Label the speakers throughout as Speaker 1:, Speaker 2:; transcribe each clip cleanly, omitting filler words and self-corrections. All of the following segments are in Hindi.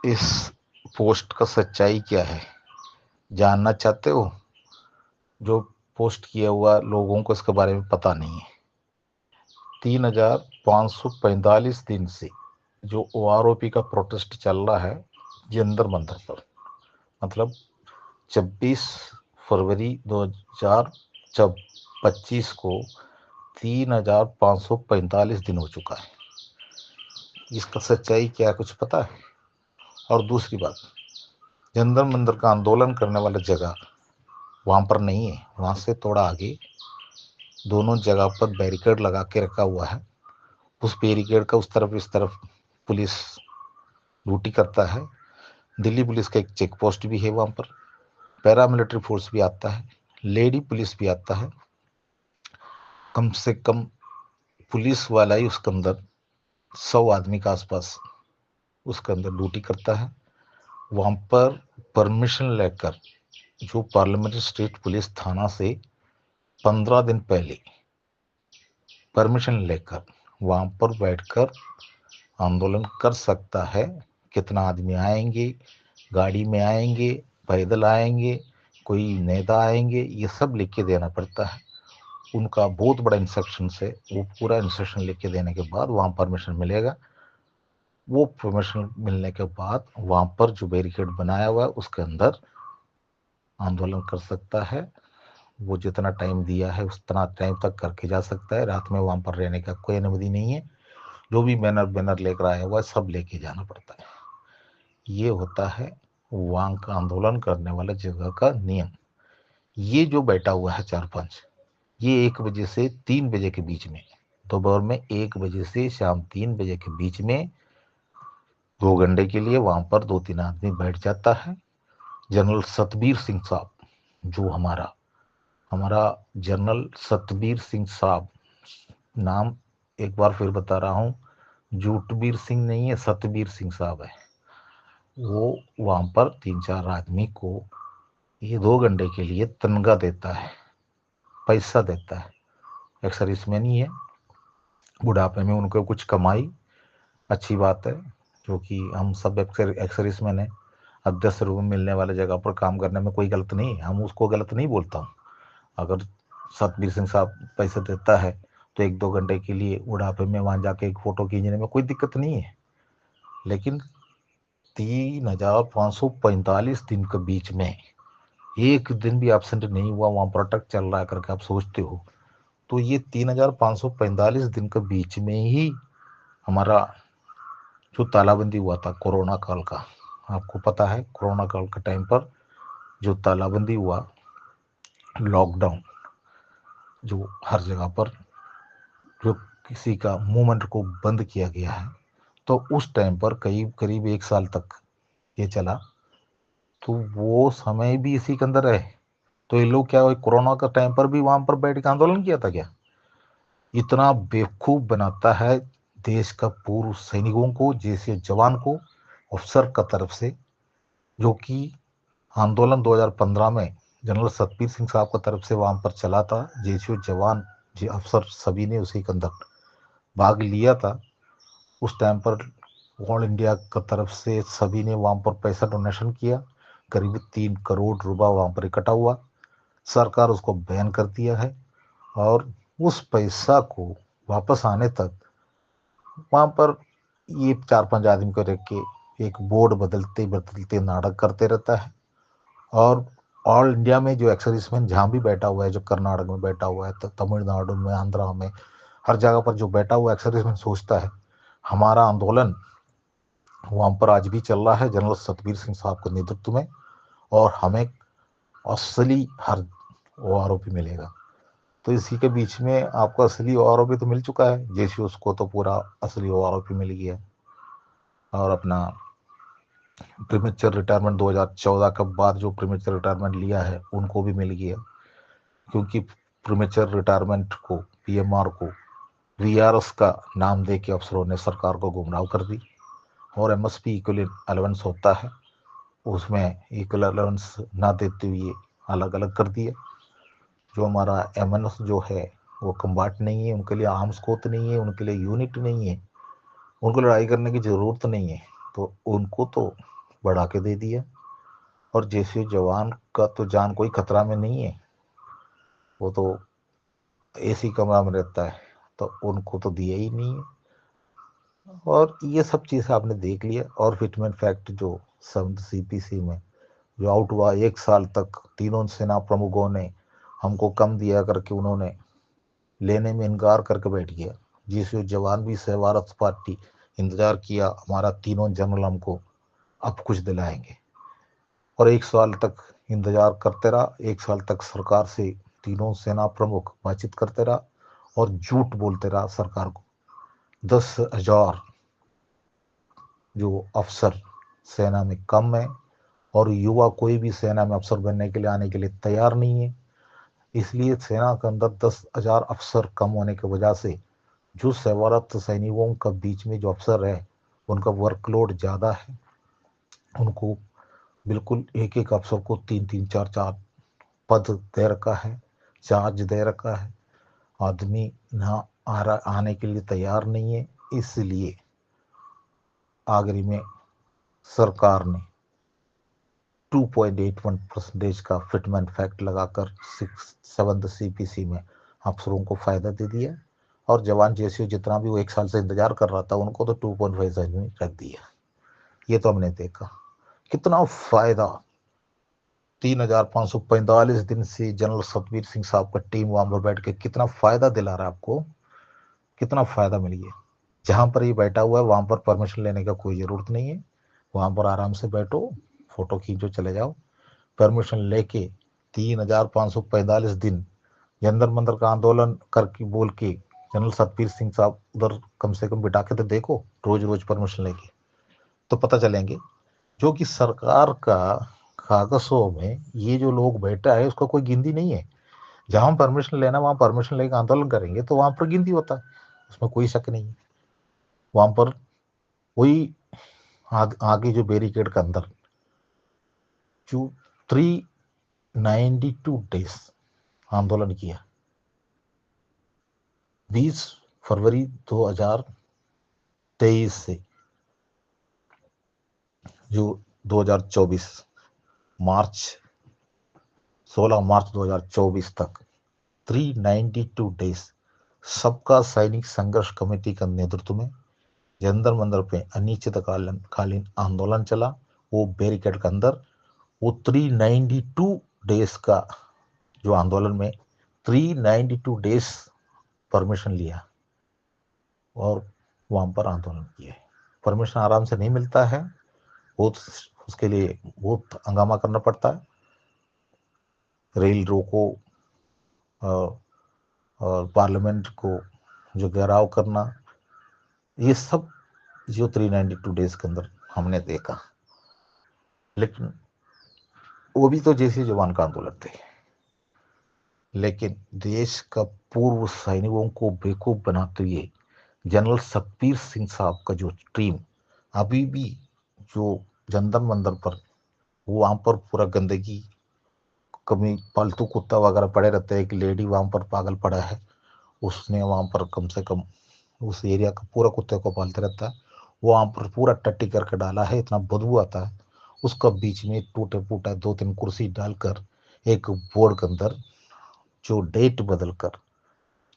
Speaker 1: इस पोस्ट का सच्चाई क्या है जानना चाहते हो? जो पोस्ट किया हुआ लोगों को इसके बारे में पता नहीं है। 3,545 दिन से जो OROP का प्रोटेस्ट चल रहा है जंतर मंतर पर, मतलब 26 फरवरी 2025 को 3,545 दिन हो चुका है। इसका सच्चाई क्या है कुछ पता है? और दूसरी बात, जंतर मंतर का आंदोलन करने वाला जगह वहाँ पर नहीं है, वहाँ से थोड़ा आगे दोनों जगह पर बैरिकेड लगा के रखा हुआ है। उस बैरिकेड का उस तरफ इस तरफ पुलिस ड्यूटी करता है। दिल्ली पुलिस का एक चेक पोस्ट भी है, वहाँ पर पैरामिलिट्री फोर्स भी आता है, लेडी पुलिस भी आता है। कम से कम पुलिस वाला ही उसके अंदर 100 आदमी का आसपास उसके अंदर ड्यूटी करता है। वहाँ पर परमिशन लेकर जो पार्लियामेंट्री स्टेट पुलिस थाना से 15 दिन पहले परमिशन लेकर वहाँ पर बैठकर आंदोलन कर सकता है। कितना आदमी आएंगे, गाड़ी में आएंगे, पैदल आएंगे, कोई नेता आएंगे, ये सब लिख के देना पड़ता है। उनका बहुत बड़ा इंस्ट्रक्शन है, वो पूरा इंस्ट्रक्शन लिख के देने के बाद वहाँ परमिशन मिलेगा। वो परमिशन मिलने के बाद वहाँ पर जो बैरिकेड बनाया हुआ है उसके अंदर आंदोलन कर सकता है। वो जितना टाइम दिया है उतना टाइम तक करके जा सकता है। रात में वहाँ पर रहने का कोई अनुमति नहीं है। जो भी बैनर बैनर लेकर आया हुआ है सब लेके जाना पड़ता है। ये होता है वहाँ का आंदोलन करने वाला जगह का नियम। ये जो बैठा हुआ है 4-5, ये 1 बजे से 3 बजे के बीच में, दोपहर में 1 बजे से शाम 3 बजे के बीच में 2 घंटे के लिए वहाँ पर 2-3 आदमी बैठ जाता है। जनरल सतबीर सिंह साहब, जो हमारा हमारा जनरल सतबीर सिंह साहब, नाम एक बार फिर बता रहा हूँ, जूटबीर सिंह नहीं है, सतबीर सिंह साहब है। वो वहाँ पर 3-4 आदमी को ये 2 घंटे के लिए तनख्वाह देता है, पैसा देता है। एक सर्विसमैन ही है, बुढ़ापे में उनको कुछ कमाई, अच्छी बात है। जो कि हम सब एक सर्विसमैन है, अब 10 रुपये मिलने वाले जगह पर काम करने में कोई गलत नहीं है, हम उसको गलत नहीं बोलता हूँ। अगर सतबीर सिंह साहब पैसे देता है तो 1-2 घंटे के लिए बुढ़ापे में वहाँ जाके एक फ़ोटो खींचने में कोई दिक्कत नहीं है। लेकिन 3,545 दिन के बीच में एक दिन भी एब्सेंट नहीं हुआ, वहाँ प्रोटेक्ट चल रहा है करके आप सोचते हो, तो ये 3,545 दिन के बीच में ही हमारा जो तालाबंदी हुआ था कोरोना काल का, आपको पता है कोरोना काल के टाइम पर जो तालाबंदी हुआ, लॉकडाउन, जो हर जगह पर जो किसी का मूवमेंट को बंद किया गया है, तो उस टाइम पर करीब करीब 1 साल तक ये चला। तो वो समय भी इसी के अंदर है। तो ये लोग क्या कोरोना का टाइम पर भी वहां पर बैठ के आंदोलन किया था क्या? इतना बेवकूफ बनाता है देश का पूर्व सैनिकों को, जैसे जवान को, अफसर का तरफ से, जो कि आंदोलन 2015 में जनरल सतबीर सिंह साहब का तरफ से वहां पर चला था। जैसे जवान जी अफसर सभी ने उसी के अंदर भाग लिया था। उस टाइम पर ऑल इंडिया का तरफ से सभी ने वहां पर पैसा डोनेशन किया, करीब 3 करोड़ रुपया वहां पर इकट्ठा हुआ। सरकार उसको बैन कर दिया है और उस पैसा को वापस आने तक वहां पर ये 4-5 आदमी को रख के एक बोर्ड बदलते बदलते नाटक करते रहता है। और ऑल इंडिया में जो एक्सर्विसमैन जहाँ भी बैठा हुआ है, जो कर्नाटक में बैठा हुआ है, तो तमिलनाडु में, आंध्रा में, हर जगह पर जो बैठा हुआ एक्सर्विसमैन सोचता है हमारा आंदोलन वहाँ पर आज भी चल रहा है जनरल सतबीर सिंह साहब के नेतृत्व में, और हमें असली हर OROP मिलेगा। तो इसी के बीच में आपको असली OROP तो मिल चुका है, जैसे उसको तो पूरा असली OROP मिल गया। और अपना प्रीमेच्योर रिटायरमेंट 2014 के बाद जो प्रीमेच्योर रिटायरमेंट लिया है उनको भी मिल गया, क्योंकि प्रीमेच्योर रिटायरमेंट को, PMR को VRS का नाम दे के अफसरों ने सरकार को गुमराह कर दी। और MSP इक्वल अलाउंस होता है, उसमें इक्वल अलाउंस ना देते हुए अलग अलग कर दिया। जो हमारा MNS जो है वो कम्बाट नहीं है, उनके लिए आर्म्स कोत नहीं है, उनके लिए यूनिट नहीं है, उनको लड़ाई करने की ज़रूरत नहीं है, तो उनको तो बढ़ा के दे दिया। और जैसे जवान का तो जान कोई खतरा में नहीं है, वो तो एसी कमरा में रहता है, तो उनको तो दिया ही नहीं है। और ये सब चीज़ आपने देख लिया। और फिटमेंट फैक्ट जो 7 CPC में जो आउट हुआ, 1 साल तक तीनों सेना प्रमुखों ने हमको कम दिया करके उन्होंने लेने में इनकार करके बैठ गया। जिस जवान भी सेवारत पार्टी इंतजार किया हमारा तीनों जनरल हमको अब कुछ दिलाएंगे, और 1 साल तक इंतजार करते रहा। 1 साल तक सरकार से तीनों सेना प्रमुख बातचीत करते रहा और झूठ बोलते रहा सरकार को। 10,000 जो अफसर सेना में कम है, और युवा कोई भी सेना में अफसर बनने के लिए आने के लिए तैयार नहीं है। इसलिए सेना के अंदर 10,000 अफसर कम होने की वजह से जो सेवारत सैनिकों का बीच में जो अफसर है उनका वर्कलोड ज़्यादा है। उनको बिल्कुल एक एक अफसर को 3-3, 4-4 पद दे रखा है, चार्ज दे रखा है। आदमी ना आने के लिए तैयार नहीं है। इसलिए आखिरी में सरकार ने 2.81% का फिटमेंट फैक्ट लगाकर 7th CPC में अफसरों को फायदा दे दिया। और जवान जैसे जितना भी वो 1 साल से इंतजार कर रहा था उनको तो 2.5 में रख दिया। ये तो हमने देखा कितना फायदा। 3,545 दिन से जनरल सतबीर सिंह साहब का टीम वहां पर बैठ के कितना फायदा दिला रहा है आपको, कितना फायदा मिल गया। जहां पर ये बैठा हुआ है वहां पर परमिशन लेने का कोई जरूरत नहीं है। वहां पर आराम से बैठो, फोटो खींचो, चले जाओ। परमिशन लेके 3,545 दिन जंतर मंतर का आंदोलन करके बोल के जनरल सतबीर सिंह साहब उधर कम से कम बिठा के तो देखो, रोज रोज परमिशन लेके, तो पता चलेंगे। जो कि सरकार का कागजों में ये जो लोग बैठा है उसका कोई गिनती नहीं है। जहां परमिशन लेना वहां परमिशन लेकर आंदोलन करेंगे तो वहां पर गिनती होता है, उसमें कोई शक नहीं है। वहां पर वही आगे जो बैरिकेड के अंदर जो 392 डेज आंदोलन किया 20 फरवरी 2023 से जो 2024 मार्च 16 मार्च 2024 तक 392 डेज सबका सैनिक संघर्ष कमेटी का नेतृत्व में जंतर मंतर पे अनिश्चितकालीन आंदोलन चला। वो बैरिकेड के अंदर वो 392 डेज का जो आंदोलन में 392 डेज परमिशन लिया और वहां पर आंदोलन किया। परमिशन आराम से नहीं मिलता है, बहुत उसके लिए बहुत हंगामा करना पड़ता है। रेल रोको और पार्लियामेंट को जो घेराव करना, ये सब जो 392 डेज के अंदर हमने देखा। लेकिन वो भी तो जैसे जवान का आंदोलन थे। लेकिन देश का पूर्व सैनिकों को बेवकूफ बनाते हुए जनरल सतबीर सिंह साहब का जो टीम अभी भी जो जंतर मंतर पर वो वहां पर पूरा गंदगी, कभी पालतू कुत्ता वगैरह पड़े रहते हैं। एक लेडी वहां पर पागल पड़ा है, उसने वहां पर कम से कम उस एरिया का पूरा कुत्ते को पालते रहता है, वो वहां पर पूरा टट्टी करके डाला है, इतना बदबू आता है। उसका बीच में टूटे फूटा 2-3 कुर्सी डालकर एक बोर्ड के अंदर जो डेट बदल कर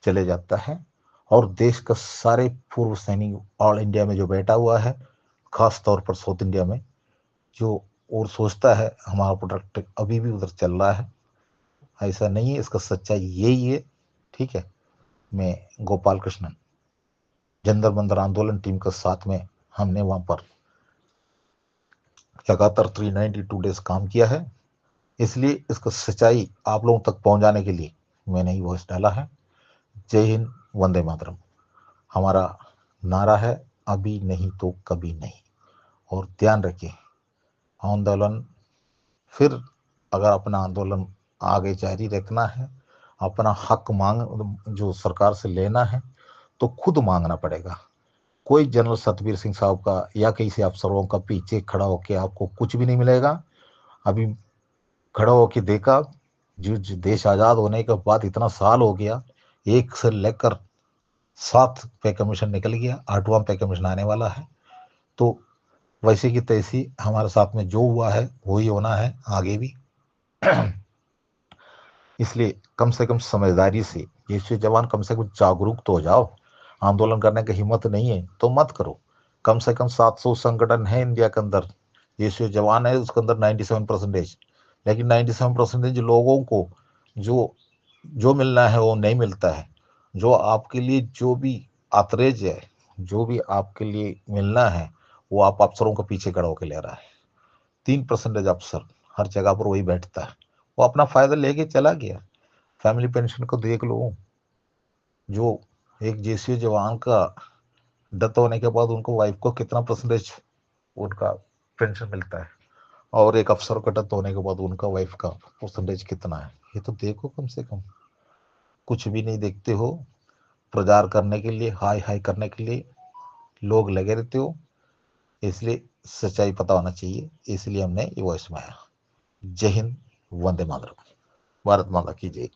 Speaker 1: चले जाता है। और देश का सारे पूर्व सैनिक ऑल इंडिया में जो बैठा हुआ है, खास तौर पर साउथ इंडिया में, जो और सोचता है हमारा प्रोडक्ट अभी भी उधर चल रहा है। ऐसा नहीं है, इसका सच्चाई यही है। ठीक है, मैं गोपाल कृष्णन जंतर मंतर आंदोलन टीम के साथ में हमने वहां पर लगातार 392 डेज काम किया है। इसलिए इसका सच्चाई आप लोगों तक पहुंचाने के लिए मैंने ही वॉइस डाला है। जय हिंद, वंदे मातरम हमारा नारा है, अभी नहीं तो कभी नहीं। और ध्यान रखिए, आंदोलन फिर अगर अपना आंदोलन आगे जारी रखना है, अपना हक मांग जो सरकार से लेना है तो खुद मांगना पड़ेगा। कोई जनरल सतबीर सिंह साहब का या किसी अफसरों का पीछे खड़ा होकर आपको कुछ भी नहीं मिलेगा। अभी खड़ा होकर देखा, जो देश आज़ाद होने के बाद इतना साल हो गया, 1 से लेकर 7 पे कमीशन निकल गया, 8वां पे कमीशन आने वाला है। तो वैसे की तैसी हमारे साथ में जो हुआ है वही होना है आगे भी। इसलिए कम से कम समझदारी से ये जवान कम से कम जागरूक तो हो जाओ। आंदोलन करने की हिम्मत नहीं है तो मत करो। कम से कम 700 संगठन है इंडिया के अंदर, ये जवान है उसके अंदर 97%। लेकिन 97% लोगों को जो जो मिलना है वो नहीं मिलता है। जो आपके लिए जो भी आतरेज है, जो भी आपके लिए मिलना है, वो आप अफसरों के पीछे खड़ा होकर ले रहा है। 3% अफसर हर जगह पर वही बैठता है, वो अपना फायदा लेके चला गया। फैमिली पेंशन को देख लो, जो एक जेसीओ जवान का डेथ होने के बाद उनको वाइफ को कितना परसेंटेज उनका पेंशन मिलता है, और एक अफसर का डेथ होने के बाद उनका वाइफ का परसेंटेज कितना है, ये तो देखो कम से कम। कुछ भी नहीं देखते हो, प्रचार करने के लिए, हाई हाई करने के लिए लोग लगे रहते हो। इसलिए सच्चाई पता होना चाहिए, इसलिए हमने ये वॉइस में आया। जय हिंद, वंदे मातरम, भारत माता की जय।